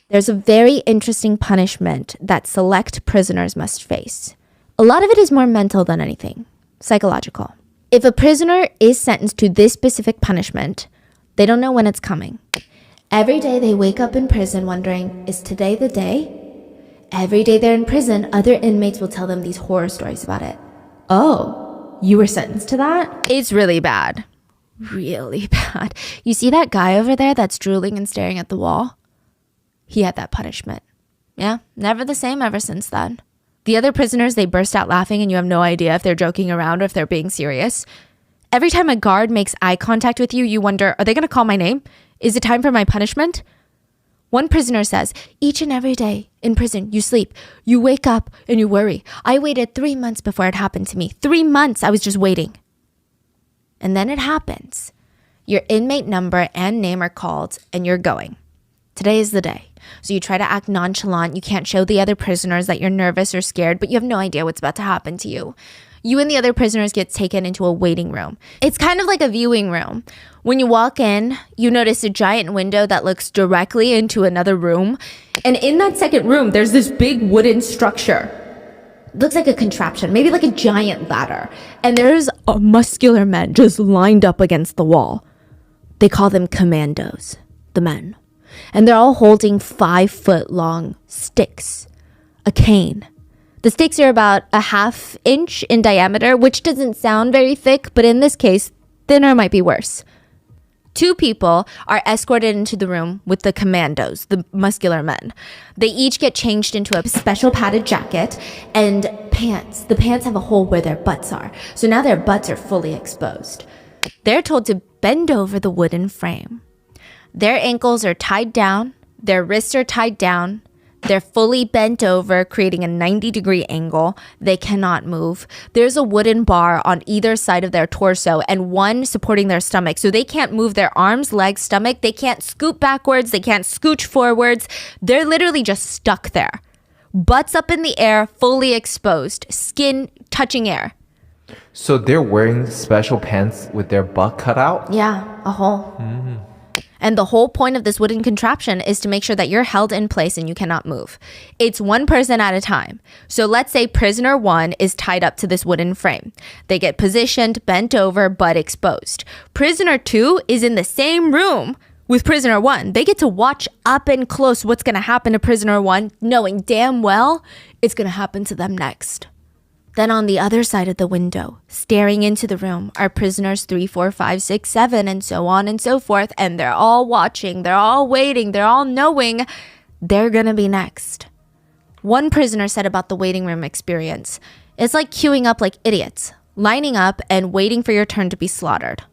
There's a very interesting punishment that select prisoners must face. A lot of it is more mental than anything, psychological. If a prisoner is sentenced to this specific punishment, they don't know when it's coming. Every day they wake up in prison wondering, is today the day? Every day they're in prison, other inmates will tell them these horror stories about it. Oh, you were sentenced to that? It's really bad. Really bad. You see that guy over there that's drooling and staring at the wall? He had that punishment. Yeah, never the same ever since then. The other prisoners, they burst out laughing and you have no idea if they're joking around or if they're being serious. Every time a guard makes eye contact with you, you wonder, are they going to call my name? Is it time for my punishment? One prisoner says, each and every day in prison, you sleep, you wake up and you worry. I waited 3 months before it happened to me. 3 months, I was just waiting. And then it happens. Your inmate number and name are called and you're going. Today is the day. So you try to act nonchalant. You can't show the other prisoners that you're nervous or scared, but you have no idea what's about to happen to you. You and the other prisoners get taken into a waiting room. It's kind of like a viewing room. When you walk in, you notice a giant window that looks directly into another room. And in that second room, there's this big wooden structure. Looks like a contraption, maybe like a giant ladder. And there's muscular men just lined up against the wall. They call them Commandos, the men. And they're all holding 5-foot-long sticks, a cane. The sticks are about a ½ inch in diameter, which doesn't sound very thick, but in this case, thinner might be worse. 2 people are escorted into the room with the Commandos, the muscular men. They each get changed into a special padded jacket and pants. The pants have a hole where their butts are, so now their butts are fully exposed. They're told to bend over the wooden frame. Their ankles are tied down, their wrists are tied down, they're fully bent over, creating a 90-degree angle. They cannot move. There's a wooden bar on either side of their torso and one supporting their stomach. So they can't move their arms, legs, stomach. They can't scoot backwards. They can't scooch forwards. They're literally just stuck there. Butts up in the air, fully exposed, skin touching air. So they're wearing special pants with their butt cut out? Yeah, a hole. And the whole point of this wooden contraption is to make sure that you're held in place and you cannot move. It's one person at a time. So let's say prisoner 1 is tied up to this wooden frame. They get positioned, bent over, butt exposed. Prisoner 2 is in the same room with prisoner 1. They get to watch up and close what's going to happen to prisoner 1, knowing damn well it's going to happen to them next. Then on the other side of the window, staring into the room, are prisoners 3, 4, 5, 6, 7, and so on and so forth. And they're all watching, they're all waiting, they're all knowing they're gonna be next. One prisoner said about the waiting room experience, it's like queuing up like idiots, lining up and waiting for your turn to be slaughtered.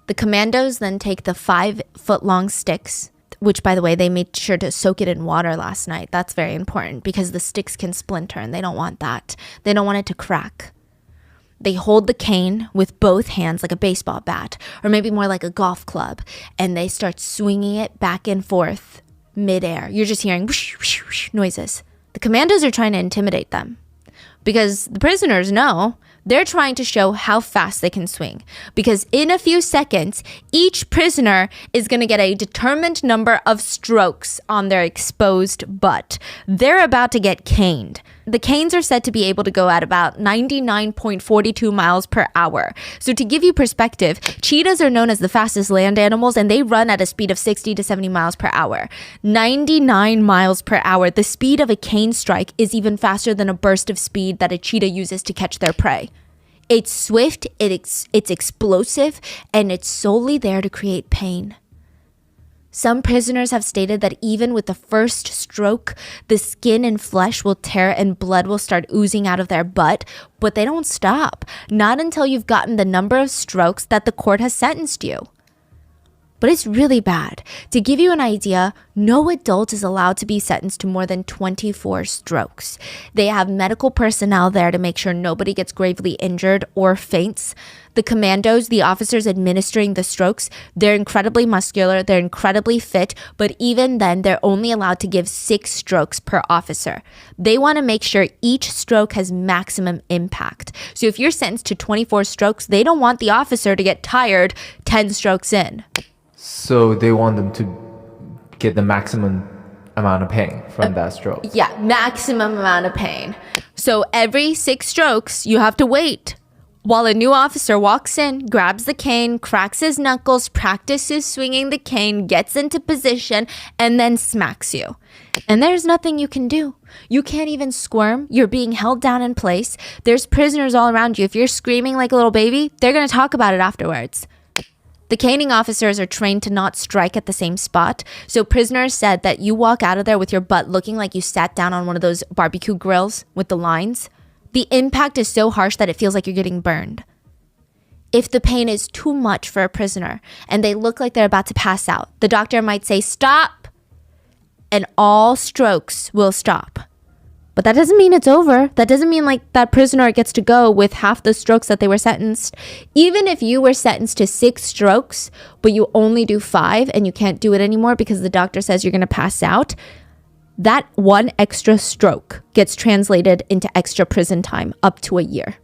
The Commandos then take the 5-foot-long sticks, which, by the way, they made sure to soak it in water last night. That's very important because the sticks can splinter and they don't want that. They don't want it to crack. They hold the cane with both hands like a baseball bat or maybe more like a golf club, and they start swinging it back and forth midair. You're just hearing whoosh, whoosh, whoosh noises. The Commandos are trying to intimidate them because the prisoners know they're trying to show how fast they can swing, because in a few seconds, each prisoner is going to get a determined number of strokes on their exposed butt. They're about to get caned. The canes are said to be able to go at about 99.42 miles per hour. So to give you perspective, cheetahs are known as the fastest land animals, and they run at a speed of 60 to 70 miles per hour. 99 miles per hour. The speed of a cane strike is even faster than a burst of speed that a cheetah uses to catch their prey. It's swift, it's explosive, and it's solely there to create pain. Some prisoners have stated that even with the first stroke, the skin and flesh will tear and blood will start oozing out of their butt, but they don't stop. Not until you've gotten the number of strokes that the court has sentenced you. But it's really bad. To give you an idea, no adult is allowed to be sentenced to more than 24 strokes. They have medical personnel there to make sure nobody gets gravely injured or faints. The Commandos, the officers administering the strokes, they're incredibly muscular, they're incredibly fit, but even then, they're only allowed to give 6 strokes per officer. They want to make sure each stroke has maximum impact. So if you're sentenced to 24 strokes, they don't want the officer to get tired 10 strokes in. So they want them to get the maximum amount of pain from that stroke. Yeah, maximum amount of pain. So every 6 strokes, you have to wait while a new officer walks in, grabs the cane, cracks his knuckles, practices swinging the cane, gets into position, and then smacks you. And there's nothing you can do. You can't even squirm. You're being held down in place. There's prisoners all around you. If you're screaming like a little baby, they're going to talk about it afterwards. The caning officers are trained to not strike at the same spot. So prisoners said that you walk out of there with your butt looking like you sat down on one of those barbecue grills with the lines. The impact is so harsh that it feels like you're getting burned. If the pain is too much for a prisoner and they look like they're about to pass out, the doctor might say, "Stop!" and all strokes will stop. But that doesn't mean it's over. That doesn't mean like that prisoner gets to go with half the strokes that they were sentenced. Even if you were sentenced to 6 strokes, but you only do 5 and you can't do it anymore because the doctor says you're going to pass out, that 1 extra stroke gets translated into extra prison time up to a year.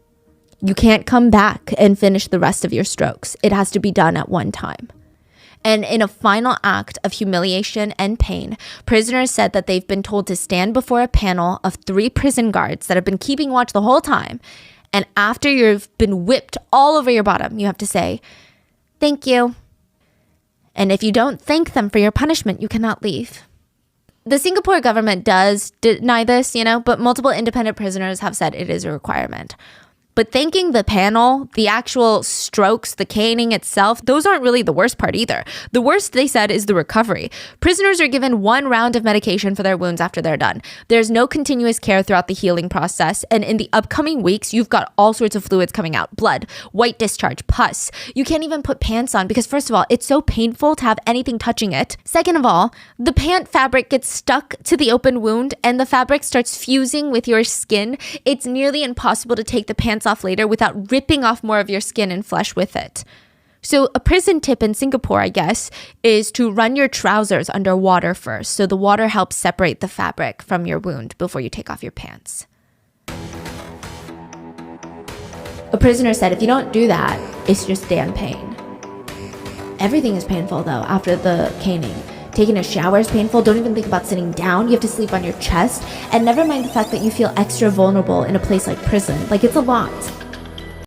You can't come back and finish the rest of your strokes. It has to be done at one time. And in a final act of humiliation and pain, prisoners said that they've been told to stand before a panel of 3 prison guards that have been keeping watch the whole time. And after you've been whipped all over your bottom, you have to say, "Thank you." And if you don't thank them for your punishment, you cannot leave. The Singapore government does deny this, but multiple independent prisoners have said it is a requirement. But thanking the panel, the actual strokes, the caning itself, those aren't really the worst part either. The worst, they said, is the recovery. Prisoners are given 1 round of medication for their wounds after they're done. There's no continuous care throughout the healing process. And in the upcoming weeks, you've got all sorts of fluids coming out. Blood, white discharge, pus. You can't even put pants on because, first of all, it's so painful to have anything touching it. Second of all, the pant fabric gets stuck to the open wound and the fabric starts fusing with your skin. It's nearly impossible to take the pants off later without ripping off more of your skin and flesh with it. So a prison tip in Singapore, I guess, is to run your trousers under water first. So the water helps separate the fabric from your wound before you take off your pants. A prisoner said if you don't do that, it's just damn pain. Everything is painful though after the caning. Taking a shower is painful. Don't even think about sitting down. You have to sleep on your chest. And never mind the fact that you feel extra vulnerable in a place like prison. Like, it's a lot.